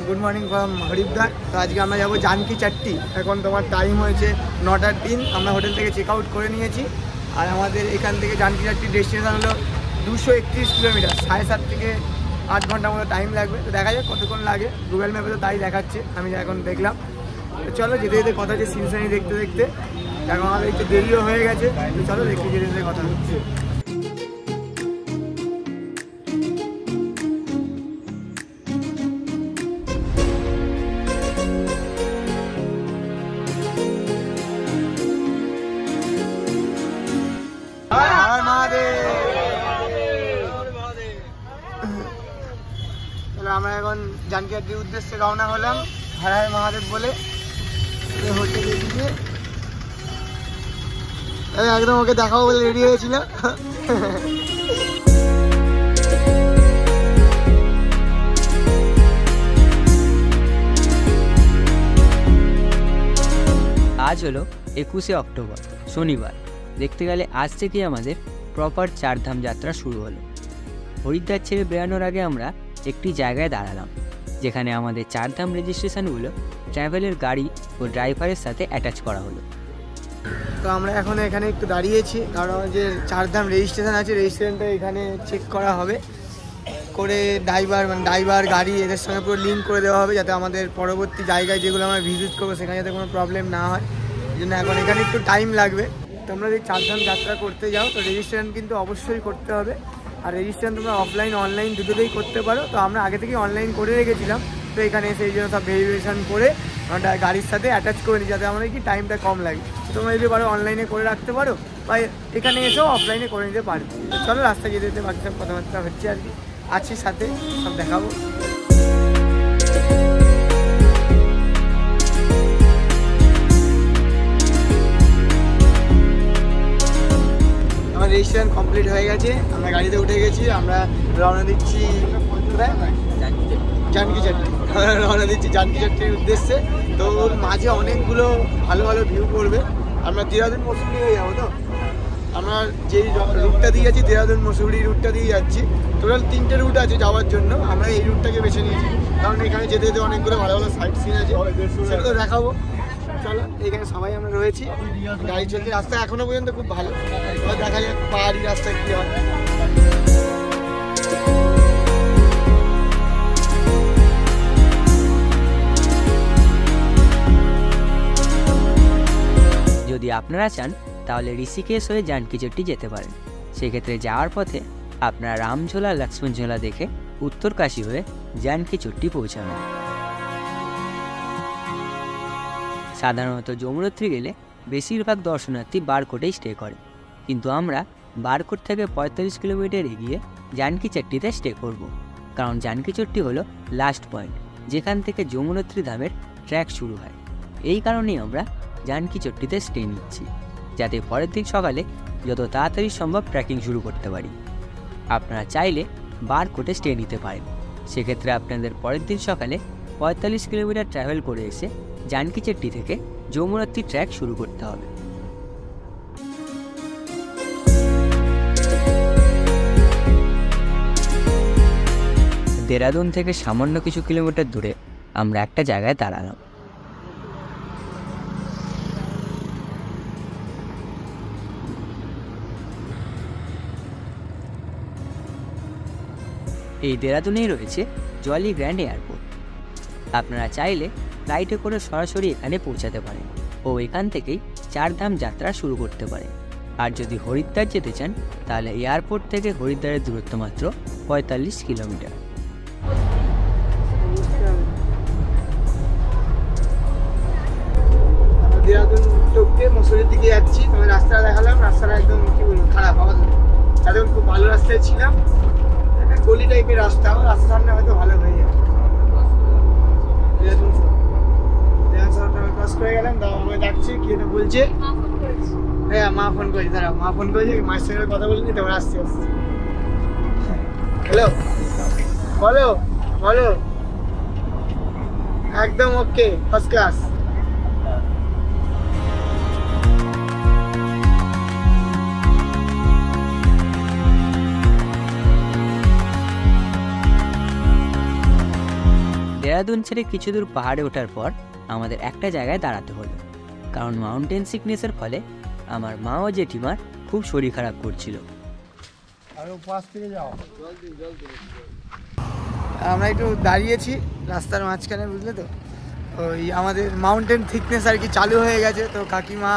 Good morning from Haridwar. তো আজকে আমরা যাবো জানকি চাট্টি। এখন তোমার টাইম হয়েছে 9টার দিন। আমরা হোটেল থেকে চেক আউট করে নিয়েছি। আর আমাদের এখান থেকে জানকি চাট্টির ডেস্টিনেশন হলো 231 কিলোমিটার। 7.5 থেকে 8 ঘন্টার মতো টাইম লাগবে। তো দেখা যাক কতক্ষণ লাগে। গুগল ম্যাপে তো তাই দেখাচ্ছে, আমি এখন দেখলাম। তো চলো যেতে যেতে কথা হচ্ছে সিনসানি দেখতে দেখতে। এখন আমাদের একটু দেরিও হয়ে গেছে। তো চলো দেখতে যেতে যেতে কথা হচ্ছে। আমরা এখন জানকি চাট্টির উদ্দেশ্যে রওনা হলাম হর হর মহাদেব বলে। হোটেলে গিয়ে একদম ওকে দেখাবো বলে রেডি হয়েছিল। আজ হলো 21শে অক্টোবর, শনিবার। দেখতে গেলে আজ থেকে আমাদের প্রপার চারধাম যাত্রা শুরু হলো। হরিদ্বার ছেড়ে বেরানোর আগে আমরা একটি জায়গায় দাঁড়ালাম, যেখানে আমাদের চারধাম রেজিস্ট্রেশনগুলো ট্রাভেলের গাড়ি ও ড্রাইভারের সাথে অ্যাটাচ করা হলো। তো আমরা এখন এখানে একটু দাঁড়িয়েছি, কারণ যে চারধাম রেজিস্ট্রেশন আছে, রেজিস্ট্রেশনটা এখানে চেক করা হবে, করে ড্রাইভার গাড়ি এদের সঙ্গে পুরো লিঙ্ক করে দেওয়া হবে, যাতে আমাদের পরবর্তী জায়গায় যেগুলো আমরা ভিজিট করবো সেখানে যাতে কোনো প্রবলেম না হয়। এই জন্য এখন এখানে একটু টাইম লাগবে। তোমরা যদি চারধাম যাত্রা করতে যাও তো রেজিস্ট্রেশন কিন্তু অবশ্যই করতে হবে। আর রেজিস্ট্রেশন তোমরা অফলাইন অনলাইন দুটোতেই করতে পারো। তো আমরা আগে থেকে অনলাইন করে রেখেছিলাম। তো এখানে এসে এই জন্য সব ভেরিফিকেশান করে আমরা গাড়ির সাথে অ্যাটাচ করে নিই, যাতে আমাদের কি টাইমটা কম লাগে। তোমরা যদি পারো অনলাইনে করে রাখতে পারো, বা এখানে এসেও অফলাইনে করে নিতে পারো। চলো রাস্তায় যেতে যেতে বাকি সব কথাবার্তা হচ্ছে আর কি, আছি সাথে, সব দেখাবো। আমার রেজিস্ট্রেশন কমপ্লিট হয়ে গেছে, আমরা গাড়িতে উঠে গেছি। আমরা রওনা দিচ্ছি জানকি চাট্টি। রওনা দিচ্ছি জানকি চাট্টির উদ্দেশ্যে। তো ওর মাঝে অনেকগুলো ভালো ভালো ভিউ করবে। আমরা দেরাদুন মসুরি হয়ে যাবো। তো আমরা যেই রুটটা দিয়ে যাচ্ছি, দেরাদুন মসুরি রুটটা দিয়ে যাচ্ছি। টোটাল 3টে রুট আছে যাওয়ার জন্য। আমরা এই রুটটাকে বেছে নিয়েছি, কারণ এখানে যেতে যেতে অনেকগুলো ভালো ভালো সাইট সিন আছে, সেগুলো দেখাবো। চলো, এখানে সবাই আমরা রয়েছি, গাড়ি চলছে। রাস্তা এখনো পর্যন্ত খুব ভালো। এবার দেখা যাক পাহাড়ি রাস্তায় কী হয়। যদি আপনারা চান তাহলে ঋষিকেশ হয়ে জানকি চাট্টি যেতে পারেন। সেক্ষেত্রে যাওয়ার পথে আপনারা রামঝোলা লক্ষ্মণঝোলা দেখে উত্তরকাশী হয়ে জানকি চাট্টি পৌঁছাবেন। সাধারণত যমুনোত্রী গেলে বেশিরভাগ দর্শনার্থী বারকোটেই স্টে করে, কিন্তু আমরা বারকোট থেকে 45 কিলোমিটার এগিয়ে জানকি চাট্টিতে স্টে করব, কারণ জানকি চাট্টি হলো লাস্ট পয়েন্ট, যেখান থেকে যমুনোত্রী ধামের ট্র্যাক শুরু হয়। এই কারণেই আমরা জানকি চাট্টিতে স্টে নিচ্ছি, যাতে পরের দিন সকালে যত তাড়াতাড়ি সম্ভব ট্রেকিং শুরু করতে পারি। আপনারা চাইলে বারকোটে স্টে নিতে পারেন। সেক্ষেত্রে আপনাদের পরের দিন সকালে 45 কিলোমিটার ট্রাভেল করে এসে জানকি চাট্টি থেকে যমুনোত্রী ট্র্যাক শুরু করতে হবে। দেরাদুন থেকে সামান্য কিছু কিলোমিটার দূরে আমরা একটা জায়গায় দাঁড়ালাম। এই দেরাদুনেই রয়েছে জলি গ্র্যান্ড এয়ারপোর্ট। আপনারা চাইলে ফ্লাইটে করে সরাসরি এখানে পৌঁছাতে পারেন ও এখান থেকেই চারধাম যাত্রা শুরু করতে পারেন। আর যদি হরিদ্বার যেতে চান তাহলে এয়ারপোর্ট থেকে হরিদ্বারের দূরত্ব মাত্র 45 কিলোমিটার। দেরাদুন টপকে মসুরির দিকে যাচ্ছি। তোমার রাস্তাটা দেখালাম, রাস্তাটা একদম কি বলবো খারাপ। আবার এখন খুব ভালো রাস্তায় ছিলাম, একটা গলি টাইপের রাস্তা। রাস্তার সামনে হয়তো ভালো হয়ে যাবে। দেরাদুন শহরটা ক্রস করে গেলাম। দাও আমায় ডাকছে, কি এটা বলছে। হ্যাঁ, মা ফোন করেছে, দাঁড়াও। মা ফোন করেছে, মায়ের সঙ্গে কথা বলিনি, তোমার আসতে আসছে। হ্যালো, বলো বলো। একদম ওকে, ফার্স্ট ক্লাস। দেরাদুন ছেড়ে কিছু দূর পাহাড়ে ওঠার পর আমাদের একটা জায়গায় দাঁড়াতে হলো, কারণ মাউন্টেন সিকনেসের ফলে আমার মা ও জেঠিমার খুব শরীর খারাপ করছিল। আমরা একটু দাঁড়িয়েছি রাস্তার মাঝখানে, বুঝলে তো, ওই আমাদের মাউন্টেন থিকনেস আর কি চালু হয়ে গেছে। তো কাকিমা,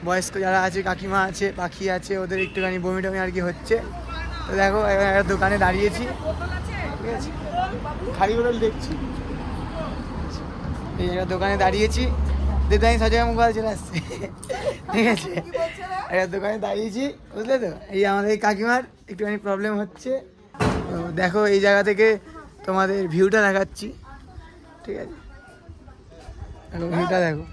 বয়স্ক যারা আছে, কাকিমা আছে, পাখি আছে, ওদের একটুখানি বমি টমি আর কি হচ্ছে। তো দেখো একটা দোকানে দাঁড়িয়েছি, ঠিক আছে, খালি বোতল দেখছি, এই একটা দোকানে দাঁড়িয়েছি। দেদাই সাজায় মোবাইল চলে আসছে, ঠিক আছে, একটা দোকানে দাঁড়িয়েছি, বুঝলে তো। এই আমাদের কাকিমার একটুখানি প্রবলেম হচ্ছে। তো দেখো এই জায়গা থেকে তোমাদের ভিউটা দেখাচ্ছি, ঠিক আছে, দেখো ভিউটা দেখো।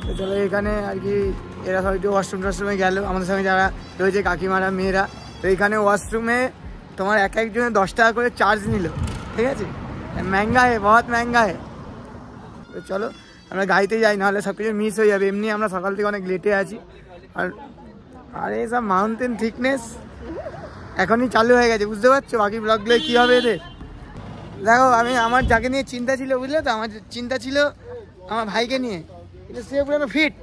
তো চলো এখানে আর কি এরা সবাই একটু ওয়াশরুম টশরুমে গেল, আমাদের সঙ্গে যারা রয়েছে কাকিমারা, মেয়েরা। তো এখানে ওয়াশরুমে তোমার এক একজনে 10 টাকা করে চার্জ নিল, ঠিক আছে, महंगा है, बहुत महंगा है। তো চলো আমরা গাড়িতে যাই, নাহলে সব কিছু মিস হয়ে যাবে। এমনি আমরা সকাল থেকে অনেক লেটে আছি। আর এইসব মাউন্টেন থিকনেস এখনই চালু হয়ে গেছে, বুঝতে পারছো। বাকি ব্লগগুলো কী হবে এদের। দেখো আমি আমার যাকে নিয়ে চিন্তা ছিল, বুঝলে তো, আমার চিন্তা ছিল আমার ভাইকে নিয়ে, কিন্তু সে পুরো ফিট।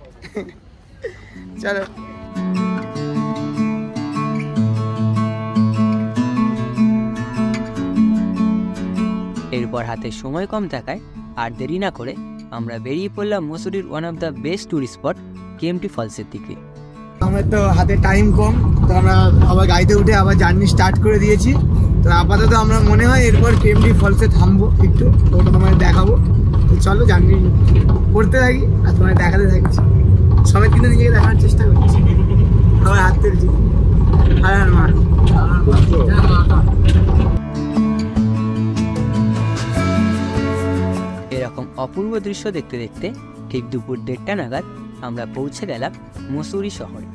চলো এরপর হাতে সময় কম থাকায় আর দেরি না করে আমরা বেরিয়ে পড়লাম মসুরির one of the best tourist spot কেএমটি ফলসের দিকে। আমার তো হাতে টাইম কম, তো আমরা আবার গাড়িতে উঠে আবার জার্নি স্টার্ট করে দিয়েছি। তো আপাতত আমরা মনে হয় এরপর কেএমটি ফলসে থামবো একটু, ওটা তোমাদের দেখাবো। তো চলো জার্নি করতে থাকি আর তোমাদের দেখাতে থাকছি। সবাই কিন্তু নিজেকে দেখানোর চেষ্টা করছি, সবাই হাত তুলছি। আর মা এরকম অপূর্ব দৃশ্য দেখতে দেখতে ঠিক দুপুর 1:30 নাগাদ আমরা পৌঁছে গেলাম মসুরি শহরে।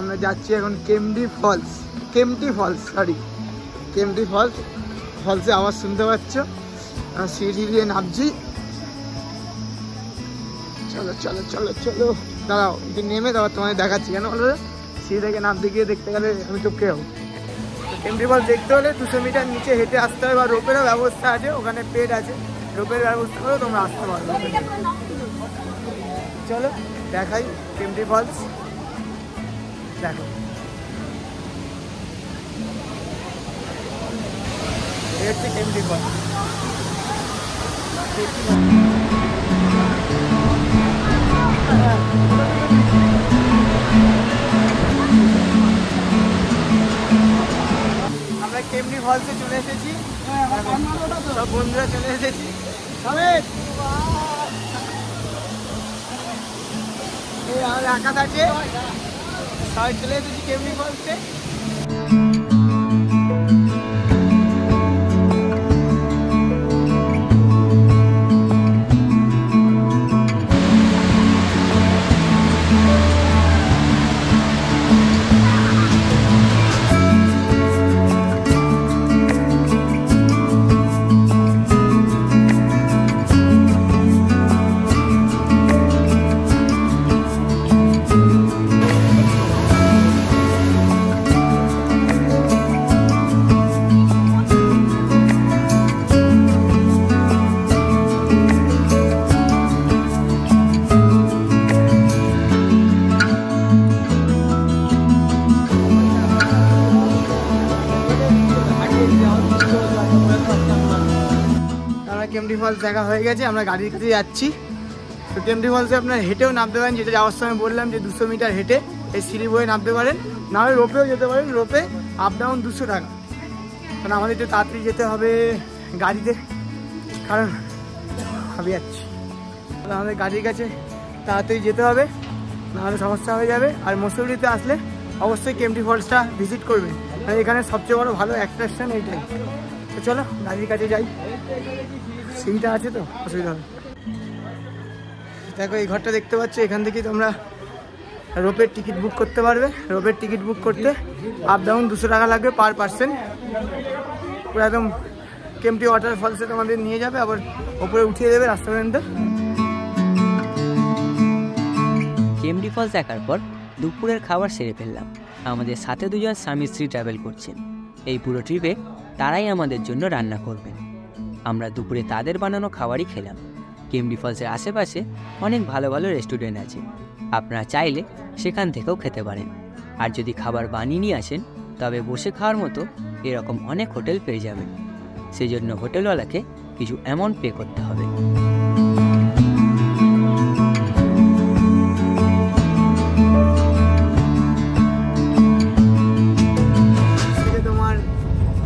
আমরা যাচ্ছি এখন কেএমটি ফলসে আওয়াজ শুনতে পাচ্ছ, সিঁড়ি দিয়ে নামছি। চলো চলো চলো চলো, দাঁড়াও একটু নেমে তারপর তোমাদের দেখাচ্ছি। কেন বলো, সিঁড়ি থেকে নামতে গিয়ে দেখতে গেলে আমি চুপকে যাবো। কেএমটি ফলস দেখতে হলে 200 মিটার নিচে হেঁটে আসতে হবে, বা রোপেরও ব্যবস্থা আছে, ওখানে পেড আছে, রোপের ব্যবস্থা করে তোমরা আসতে পারবে। চলো দেখাই কেএমটি ফলস, দেখো এই হচ্ছে কেএমটি ফলস। আমরা কেএমটি ফলসে চলে এসেছি, সব বন্ধুরা চলে এসেছি। এই আমাদের আকাশ আছে, সবাই চলে এসেছি কেএমটি ফলসে। কেএমটি ফলস দেখা হয়ে গেছে, আমরা গাড়ির কাছে যাচ্ছি। তো কেএমটি ফলসে আপনার হেঁটেও নামতে পারেন, যেটা যাওয়ার সময় বললাম যে 200 মিটার হেঁটে এই সিঁড়ি বয়ে নামতে পারেন, নাহলে রোপেও যেতে পারেন। রোপে আপ ডাউন 200 টাকা। কারণ আমাদের একটু তাড়াতাড়ি যেতে হবে গাড়িতে, কারণ আমি যাচ্ছি, আমাদের গাড়ির কাছে তাড়াতাড়ি যেতে হবে, নাহলে সমস্যা হয়ে যাবে। আর মসুরিতে আসলে অবশ্যই কেএমটি ফলসটা ভিজিট করবেন, এখানে সবচেয়ে বড় ভালো অ্যাট্রাকশন এইটাই। তো চলো গাড়ির কাছে যাই, সিঁড়িটা আছে তো অসুবিধা হবে। দেখো এই ঘরটা দেখতে পাচ্ছ, এখান থেকে তোমরা রোপের টিকিট বুক করতে পারবে। রোপের টিকিট বুক করতে আপ ডাউন 200 টাকা লাগবে পার পার্সন। পুরো একদম কেএমটি ওয়াটারফলসে তোমাদের নিয়ে যাবে, আবার ওপরে উঠিয়ে দেবে রাস্তা পর্যন্ত। কেএমটি ফলস দেখার পর দুপুরের খাবার সেরে ফেললাম। আমাদের সাথে দুজন স্বামী স্ত্রী ট্রাভেল করছেন। এই পুরো ট্রিপে তারাই আমাদের জন্য রান্না করবেন। আমরা দুপুরে তাদের বানানো খাবারই খেলাম। কেএমটি ফলসের আশেপাশে অনেক ভালো ভালো রেস্টুরেন্ট আছে, আপনারা চাইলে সেখান থেকেও খেতে পারেন। আর যদি খাবার বানিয়ে নিয়ে আসেন তবে বসে খাওয়ার মতো এরকম অনেক হোটেল পেয়ে যাবেন। সেই জন্য হোটেলওয়ালাকে কিছু অ্যামাউন্ট পে করতে হবে। তোমার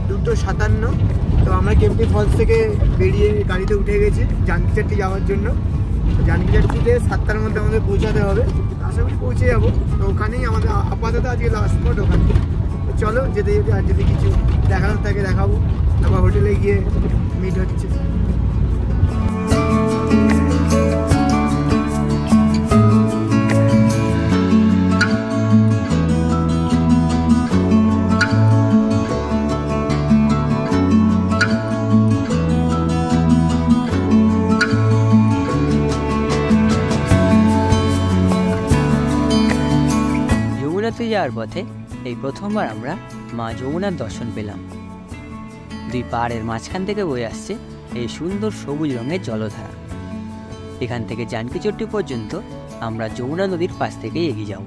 2:57, তো আমরা কেএমটি ফলস থেকে বেরিয়ে গাড়িতে উঠে গেছি জানকি চাট্টি যাওয়ার জন্য। জানকি চাট্টিতে 7টার মধ্যে আমাদের পৌঁছাতে হবে, আশা করি পৌঁছে যাবো। তো ওখানেই আমাদের আপাতত আজকে লাস্ট স্পট ওখানে। তো চলো যেতে যেতে আর যদি কিছু দেখানোর থাকে দেখাবো, তারপর হোটেলে গিয়ে মিট হচ্ছে। যমুনাতে যাওয়ার পথে এই প্রথমবার আমরা মা যমুনার দর্শন পেলাম। দুই পাহাড়ের মাঝখান থেকে বয়ে আসছে এই সুন্দর সবুজ রঙের জলধারা। এখান থেকে জানকি চট্টি পর্যন্ত আমরা যমুনা নদীর পাশ থেকেই এগিয়ে যাব।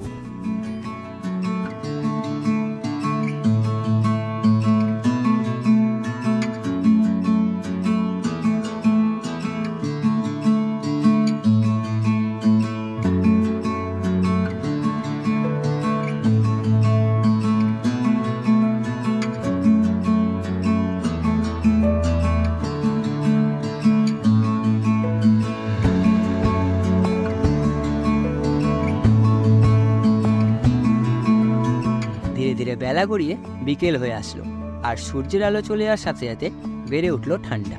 ধীরে বেলা গড়িয়ে বিকেল হয়ে আসলো, আর সূর্যের আলো চলে আসার সাথে সাথে বেড়ে উঠলো ঠান্ডা।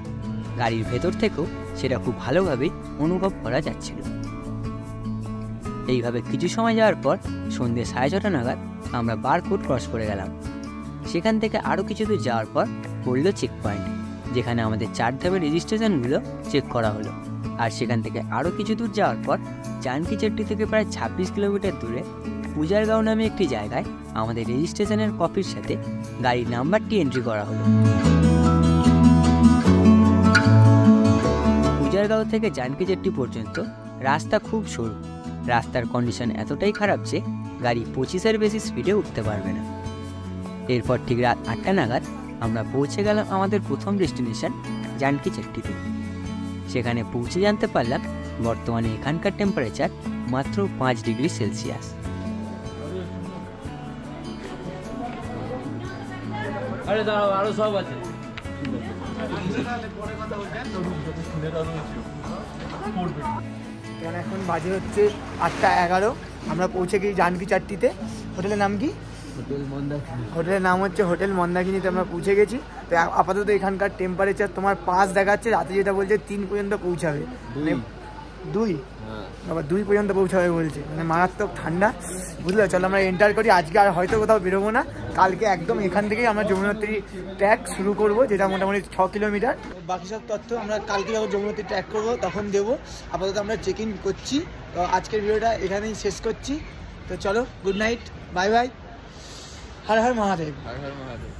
গাড়ির ভেতর থেকেও সেটা খুব ভালোভাবেই অনুভব করা যাচ্ছিল। এইভাবে কিছু সময় যাওয়ার পর সন্ধ্যে 6:30 নাগাদ আমরা বারকোট ক্রস করে গেলাম। সেখান থেকে আরও কিছু দূর যাওয়ার পর পড়লো চেক পয়েন্ট, যেখানে আমাদের 4 ধাপের রেজিস্ট্রেশনগুলো চেক করা হলো। আর সেখান থেকে আরও কিছু দূর যাওয়ার পর জানকি চট্টি থেকে প্রায় 26 কিলোমিটার দূরে পূজারগাঁও নামে একটি জায়গায় আমাদের রেজিস্ট্রেশনের কপির সাথে গাড়ির নাম্বারটি এন্ট্রি করা হলো। পূজারগাঁও থেকে জানকি চট্টি পর্যন্ত রাস্তা খুব সরু। রাস্তার কন্ডিশন এতটাই খারাপ যে গাড়ি 25-এর বেশি স্পিডে উঠতে পারবে না। এরপর ঠিক রাত 8টা নাগাদ আমরা পৌঁছে গেলাম আমাদের প্রথম ডেস্টিনেশন জানকি চট্টিতে। সেখানে পৌঁছে জানতে পারলাম বর্তমানে এখানকার টেম্পারেচার মাত্র 5 ডিগ্রি সেলসিয়াস। আরে দাঁড়াও, আরো সব আছে। এখন বাজে হচ্ছে 8:11, আমরা পৌঁছে গেছি জানকি চাট্টিতে। হোটেলের নাম কি? হোটেলের নাম হচ্ছে হোটেল মন্দাকিনীতে আমরা পৌঁছে গেছি। তো আপাতত এখানকার টেম্পারেচার তোমার 5 দেখাচ্ছে, রাতে যেটা বলছে 3 পর্যন্ত পৌঁছাবে, মানে 2 আবার 2 পর্যন্ত পৌঁছাবে বলছে, মানে মারাত্মক ঠান্ডা, বুঝলে। চলো আমরা এন্টার করি। আজকে আর হয়তো কোথাও বেরোবো না, কালকে একদম এখান থেকেই আমরা যমুনোত্রী ট্র্যাক শুরু করব, যেটা মোটামুটি 6 কিলোমিটার। বাকি সব তথ্য আমরা কালকে যখন যমুনোত্রী ট্র্যাক করবো তখন দেবো। আপাতত আমরা চেক ইন করছি। তো আজকের ভিডিওটা এখানেই শেষ করছি। তো চলো, good night, bye bye, Har Har Mahadev. Har Har Mahadev.